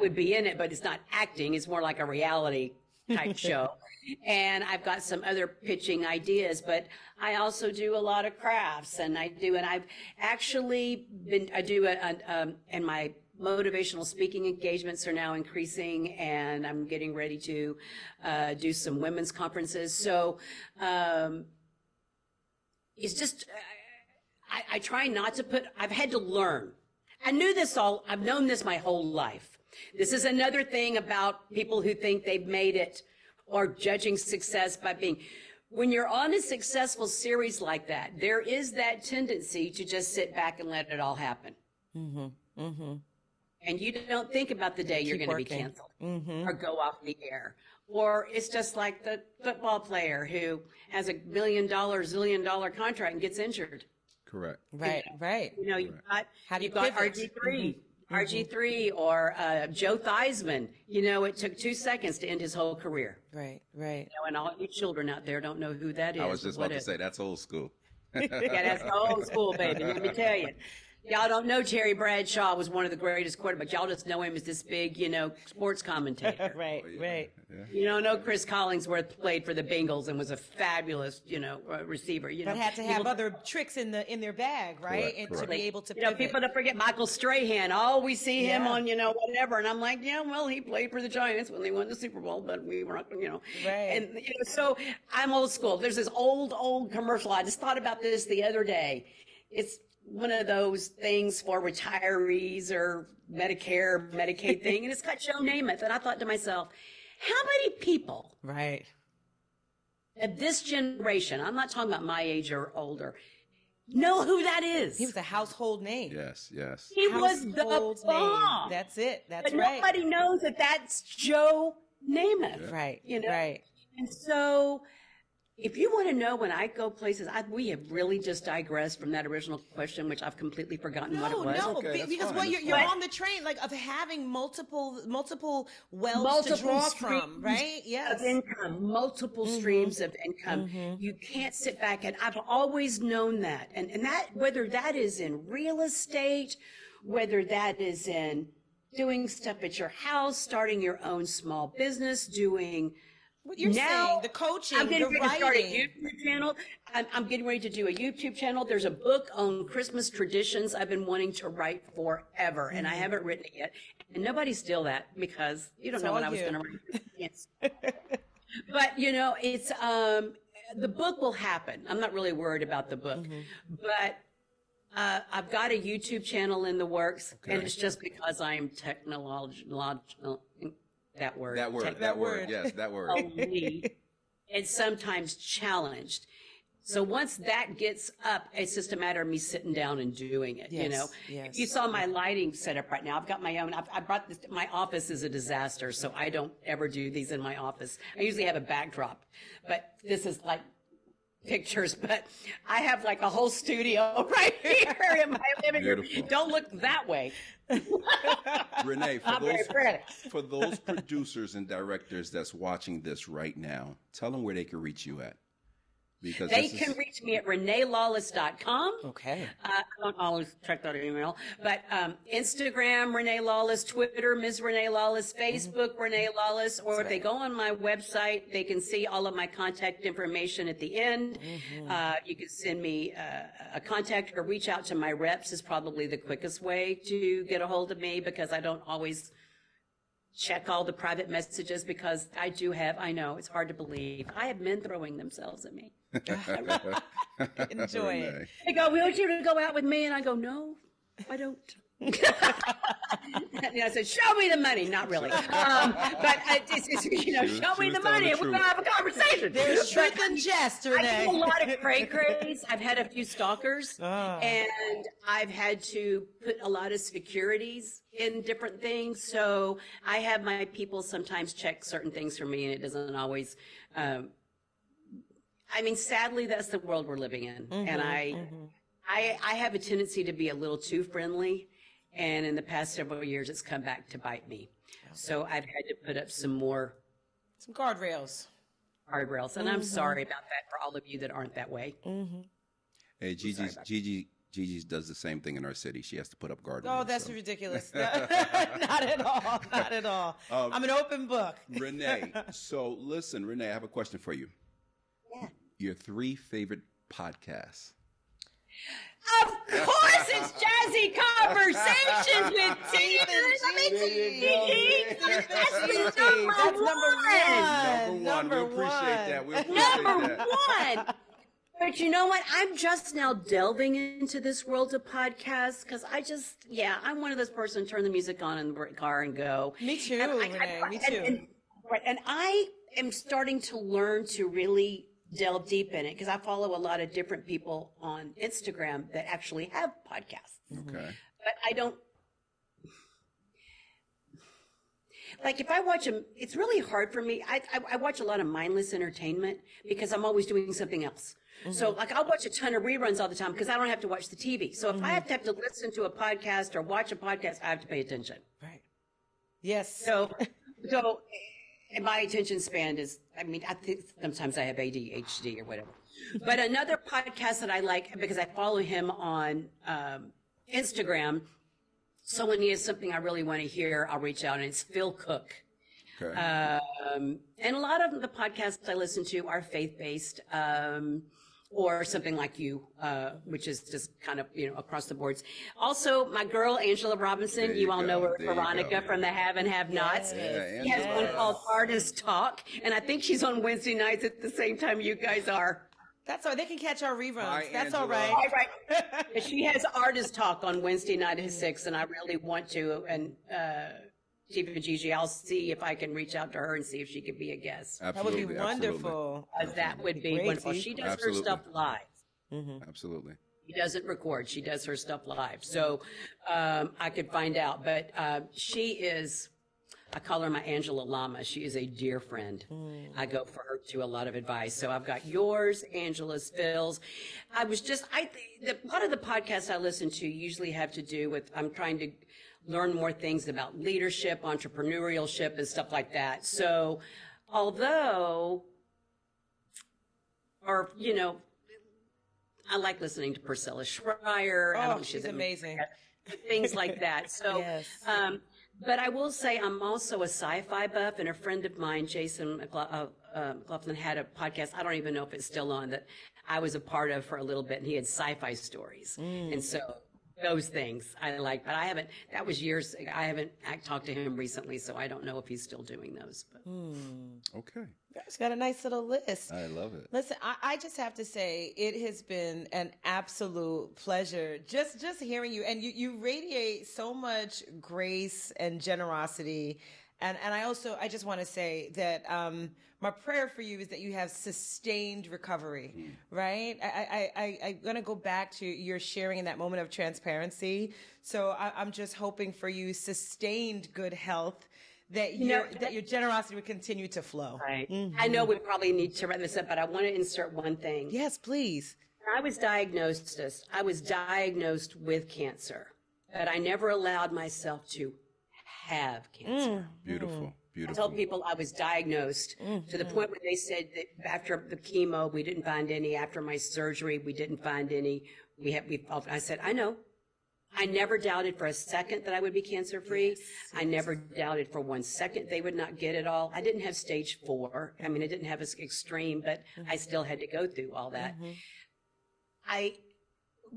would be in it, but it's not acting. It's more like a reality type show. And I've got some other pitching ideas, but I also do a lot of crafts, and I've actually and my motivational speaking engagements are now increasing, and I'm getting ready to do some women's conferences. So it's just, I try not to I've had to learn. I've known this my whole life. This is another thing about people who think they've made it or judging success by when you're on a successful series like that, there is that tendency to just sit back and let it all happen. Mm-hmm. Mm-hmm. And you don't think about the day you're going to be canceled or go off the air. Or it's just like the football player who has $1 million, zillion dollar contract and gets injured.
Correct.
Right, right.
You know, you've got
pivot?
RG3. RG3 or Joe Theismann, you know, it took 2 seconds to end his whole career.
Right, right.
You know, and all you children out there don't know who that is.
I was just about to say, that's old school.
Yeah, that's old school, baby. Let me tell you. Y'all don't know Terry Bradshaw was one of the greatest quarterbacks. Y'all just know him as this big, you know, sports commentator.
Right, right.
Yeah.
You don't know Chris Collingsworth played for the Bengals and was a fabulous, you know, receiver. You
But
know,
had to have other tricks in their bag, right?
Correct,
And
correct.
to be able to
you know,
pivot.
people that forget Michael Strahan. Oh, we see him
Yeah.
on, you know, whatever. And I'm like, yeah, well, he played for the Giants when they won the Super Bowl, but we were not, you know.
Right.
And, you know, so I'm old school. There's this old commercial. I just thought about this the other day. It's one of those things for retirees or Medicare, Medicaid thing. And it's got Joe Namath. And I thought to myself, how many people
Right.
of this generation, I'm not talking about my age or older, know who that is?
He was a household name.
Yes, yes.
He was the
Household
bomb.
name. That's it. That's
But
right.
nobody knows that that's Joe Namath.
Right.
You know?
Right.
And so if you want to know when I go places, we have really just digressed from that original question, which I've completely forgotten what it was.
No,
okay, that's
because
fine,
what
that's
you're
fine.
on the train, like of having multiple wells
Multiple
to draw
streams
from, right? Yes.
Of income, multiple streams of income. You can't sit back, and I've always known that. And that, whether that is in real estate, whether that is in doing stuff at your house, starting your own small business, doing
What you're
now,
saying, the coaching,
I'm getting
the
ready to start a
writing.
YouTube channel. I'm getting ready to do a YouTube channel. There's a book on Christmas traditions I've been wanting to write forever, and I haven't written it yet. And nobody steal that because you don't
It's
know what
all
I was
you.
going to write. Yes. But, you know, it's the book will happen. I'm not really worried about the book. But I've got a YouTube channel in the works, and it's just because I am technological. That word.
That word.
Take
That
that
word.
word.
Yes, that word.
And sometimes challenged. So once that gets up, it's just a matter of me sitting down and doing it. You
Yes,
know,
yes.
if you saw my lighting setup right now, I've got my own. I brought this. My office is a disaster, so I don't ever do these in my office. I usually have a backdrop, but this is like pictures. But I have like a whole studio right here in my living room.
Beautiful.
Don't look that way.
Renee,
I'm very pretty.
for those producers and directors that's watching this right now, tell them where they can reach you at. Because
They can reach me at reneelawless.com.
Okay.
I don't always check that email, but Instagram, Renee Lawless, Twitter, Ms. Renee Lawless, Facebook, Renee Lawless, or if they go on my website, they can see all of my contact information at the end. You can send me a contact or reach out to my reps is probably the quickest way to get a hold of me because I don't always check all the private messages because I know, it's hard to believe. I have men throwing themselves at me.
Enjoy it.
Renee.
They go, we want you to go out with me. And I go, no, I don't. And I said, show me the money. Not really. But it's you know,
She
show me
was
the
telling
money.
the
And we're
truth.
going to have a conversation.
There's
But
truth and jest,
I
Renee.
do a lot of cray-crays. I've had a few stalkers. And I've had to put a lot of securities in different things. So I have my people sometimes check certain things for me, and it doesn't always I mean, sadly, that's the world we're living in. And I have a tendency to be a little too friendly. And in the past several years, it's come back to bite me. So I've had to put up some more
Some guardrails.
guardrails. And I'm sorry about that for all of you that aren't that way.
Hey, Gigi does the same thing in our city. She has to put up guardrails.
Oh, that's
so.
ridiculous. Not at all. Not at all. I'm an open book.
Renee, so listen, Renee, I have a question for you.
Yeah.
Your 3 favorite podcasts.
Of course, it's Jazzy Conversations with Teef and Gigi. That's number one.
Number one. We appreciate that. We appreciate
Number
that.
one. But you know what? I'm just now delving into this world of podcasts because I'm one of those persons turn the music on in the car and go.
Me too,
And
Renee. Me too.
And I am starting to learn to really delve deep in it because I follow a lot of different people on Instagram that actually have podcasts.
Okay.
But I don't. Like if I watch them, it's really hard for me. I watch a lot of mindless entertainment because I'm always doing something else. So like I'll watch a ton of reruns all the time because I don't have to watch the TV. So if I have to listen to a podcast or watch a podcast, I have to pay attention.
Right. Yes.
So and my attention span is, I mean, I think sometimes I have ADHD or whatever. But another podcast that I like because I follow him on Instagram. So when he has something I really want to hear, I'll reach out, and it's Phil Cook.
Okay.
And a lot of the podcasts I listen to are faith-based, or something like you, which is just kind of, across the boards. Also, my girl, Angela Robinson, you all know her, Veronica from the Have and Have Nots.
Yeah,
She has one called Artist Talk, and I think she's on Wednesday nights at the same time you guys are.
That's all right. They can catch our reruns.
Hi,
That's
Angela.
all right.
All right. She has Artist Talk on Wednesday night at 6, and I really want to. And Teef and Gigi, I'll see if I can reach out to her and see if she could be a guest.
Absolutely.
That would be wonderful.
That would be
Great,
wonderful.
Teef.
She does
Absolutely.
her stuff live.
Absolutely.
She doesn't record. She does her stuff live. So I could find out. But she is, I call her my Angela Lama. She is a dear friend. I go for her to a lot of advice. So I've got yours, Angela's, Phil's. A lot of the podcasts I listen to usually have to do with, I'm trying to learn more things about leadership, entrepreneurship, and stuff like that. So although, I like listening to Priscilla Schreier. I don't know,
She's amazing.
Things like that. So,
Yes.
but I will say I'm also a sci-fi buff, and a friend of mine, Jason McLaughlin, had a podcast. I don't even know if it's still on, that I was a part of for a little bit, and he had sci-fi stories. And so those things I like, but that was years ago. I haven't talked to him recently, so I don't know if he's still doing those. But.
Okay.
It's got a nice little list.
I love it.
Listen, I just have to say it has been an absolute pleasure just hearing you, and you radiate so much grace and generosity. And I just want to say that my prayer for you is that you have sustained recovery, right? I'm going to go back to your sharing in that moment of transparency. So I'm just hoping for you sustained good health, that your generosity would continue to flow.
Right. I know we probably need to wrap this up, but I want to insert one thing.
Yes, please.
I was diagnosed with cancer, but I never allowed myself to have cancer.
Beautiful.
I
Beautiful.
told people I was diagnosed to the point where they said that after the chemo, we didn't find any. After my surgery, we didn't find any. I said, I know. I never doubted for a second that I would be cancer free. I never doubted for 1 second they would not get it all. I didn't have stage 4. I mean, I didn't have extreme, but I still had to go through all that.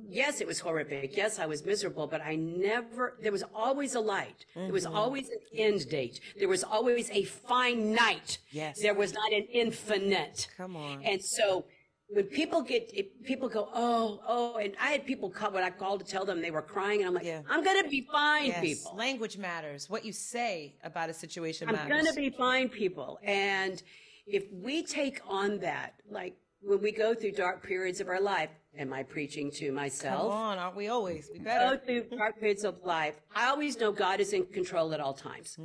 Yes, it was horrific. Yes, I was miserable, but there was always a light. There was always an end date. There was always a finite.
Yes.
There was not an infinite.
Come on.
And so when people go, oh, and I had people call, when I called to tell them they were crying, and I'm like, I'm going to be fine,
Yes.
people.
Language matters. What you say about a situation matters.
I'm going to be fine, people. And if we take on that, like when we go through dark periods of our life, am I preaching to myself?
Come on, aren't we always? We
Go
better.
through dark periods of life. I always know God is in control at all times.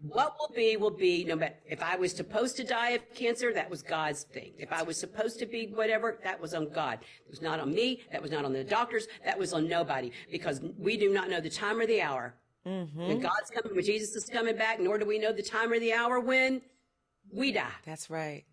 What will be, no matter, if I was supposed to die of cancer, that was God's thing. If I was supposed to be whatever, that was on God. It was not on me. That was not on the doctors. That was on nobody, because we do not know the time or the hour when God's coming, when Jesus is coming back, nor do we know the time or the hour when we die.
That's right.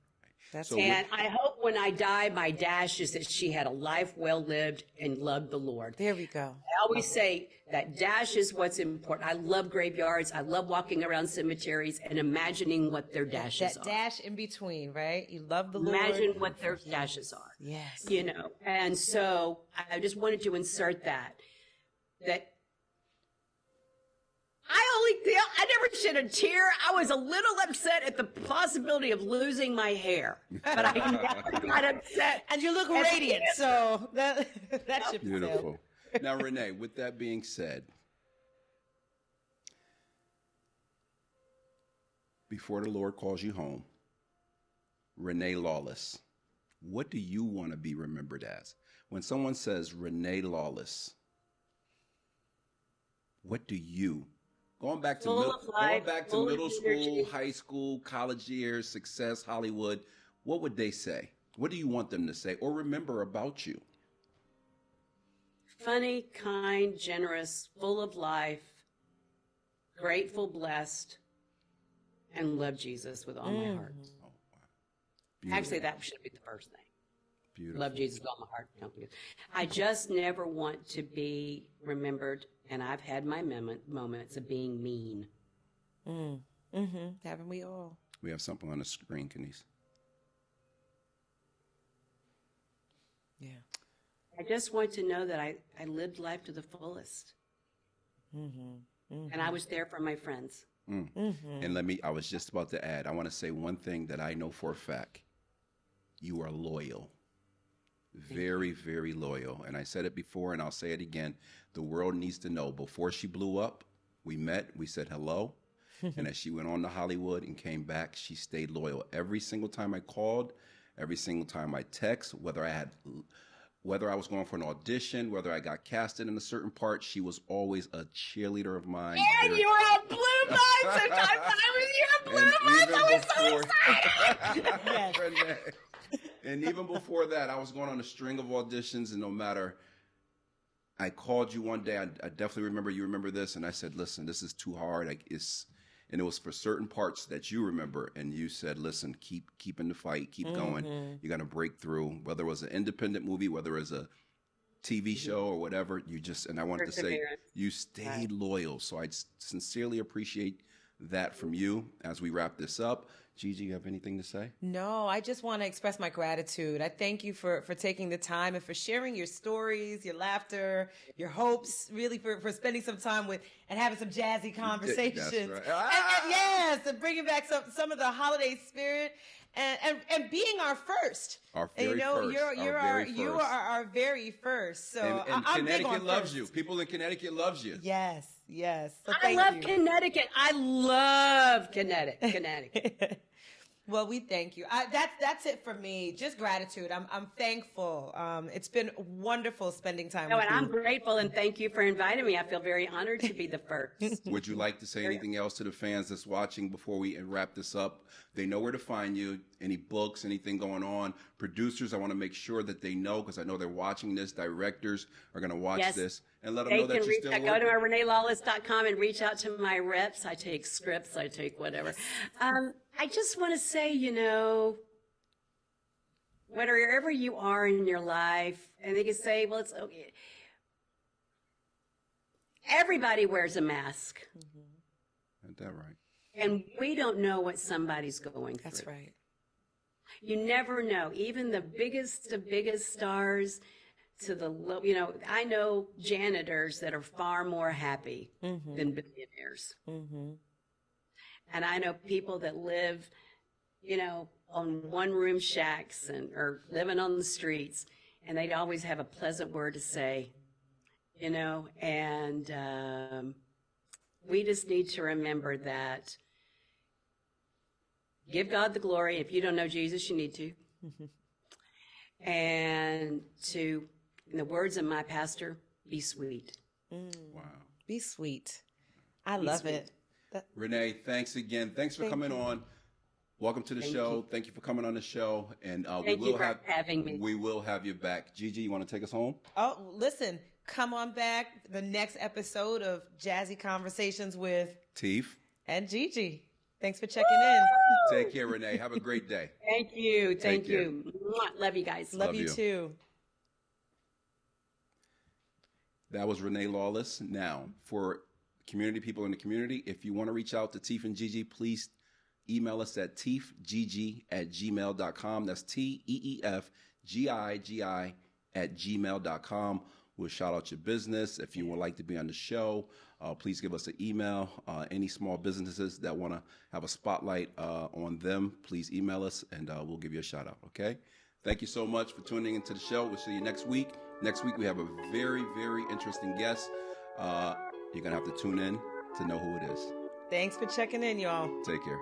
And I hope when I die, my dash is that she had a life well lived and loved the Lord.
There we go.
I always say that dash is what's important. I love graveyards. I love walking around cemeteries and imagining what their dashes
That
are.
dash in between, right? You love the Lord.
Imagine what their dashes are.
Yes.
And so I just wanted to insert that I never shed a tear. I was a little upset at the possibility of losing my hair, but I never got upset.
And you look radiant, so that should be
Beautiful. Now, Renee, with that being said, before the Lord calls you home, Renee Lawless, What do you want to be remembered as? When someone says Renee Lawless, what do you, going back to middle school, high school, college years, success, Hollywood, what would they say? What do you want them to say or remember about you?
Funny, kind, generous, full of life, grateful, blessed, and love Jesus with all my heart.
Oh, wow.
Actually, that should be the first thing.
Beautiful.
Love Jesus with all my heart. I just never want to be remembered, and I've had my moments of being mean.
Haven't we all?
We have something on the screen, Kenise.
Yeah.
I just want to know that I lived life to the fullest. And I was there for my friends.
And I was just about to add, I want to say one thing that I know for a fact. You are loyal. Very, very loyal. And I said it before and I'll say it again. The world needs to know, before she blew up, we met, we said hello. And as she went on to Hollywood and came back, she stayed loyal. Every single time I called, every single time I text, whether I was going for an audition, whether I got casted in a certain part, she was always a cheerleader of mine.
And you were on Blue Lights. I was here on Blue Lights. I was so excited.
Yes.
And even before that, I was going on a string of auditions, and no matter, I called you one day. I definitely remember, you remember this, and I said, listen, this is too hard. And it was for certain parts that you remember, and you said, listen, keep in the fight, keep going. You got to break through, whether it was an independent movie, whether it was a TV show or whatever, and I wanted to say, you stayed loyal. So I sincerely appreciate that from you. As we wrap this up, Gigi, you have anything to say?
No, I just want to express my gratitude. I thank you for taking the time and for sharing your stories, your laughter, your hopes, really for spending some time with and having some jazzy conversations.
That's right.
And yes, and bringing back some of the holiday spirit and being our first.
Our very first.
You are our very first. So
and
I'm big
Connecticut
on
loves
first.
you. People in Connecticut loves you.
Yes. So
I love Connecticut. I love Connecticut.
Well, we thank you. That's it for me. Just gratitude. I'm thankful. It's been wonderful spending time with you.
And I'm grateful and thank you for inviting me. I feel very honored to be the first.
Would you like to say anything else to the fans that's watching before we wrap this up? They know where to find you. Any books, anything going on? Producers, I want to make sure that they know, because I know they're watching this. Directors are going to watch this. And let them know that you're still working.
Go to ReneeLawless.com and reach out to my reps. I take scripts. I take whatever. I just want to say, wherever you are in your life, and they can say, well, it's okay. Everybody wears a mask.
Isn't that right?
And we don't know what somebody's going through.
That's right.
You never know. Even the biggest of biggest stars to the low, I know janitors that are far more happy than billionaires. And I know people that live, on one-room shacks or living on the streets, and they'd always have a pleasant word to say, and we just need to remember that. Give God the glory. If you don't know Jesus, you need to. And to, in the words of my pastor, be sweet.
Wow.
Be sweet. I love it.
Renee, thanks again. Thanks for coming on. Welcome to the show. Thank you for coming on the show. And
Thank you for having me.
We will have you back. Gigi, you want to take us home?
Oh, listen, come on back. The next episode of Jazzy Conversations with
Teef
and Gigi. Thanks for checking in.
Take care, Renee. Have a great day.
Thank you. Thank you. Love you guys.
Love you too.
That was Renee Lawless. Now, for community people in the community, if you want to reach out to Teef and Gigi, please email us at teefgigi@gmail.com. That's TEEFGIGI@gmail.com. We'll shout out your business. If you would like to be on the show, please give us an email. Any small businesses that want to have a spotlight on them, please email us, and we'll give you a shout out, okay? Thank you so much for tuning into the show. We'll see you next week. Next week, we have a very, very interesting guest. You're going to have to tune in to know who it is.
Thanks for checking in, y'all.
Take care.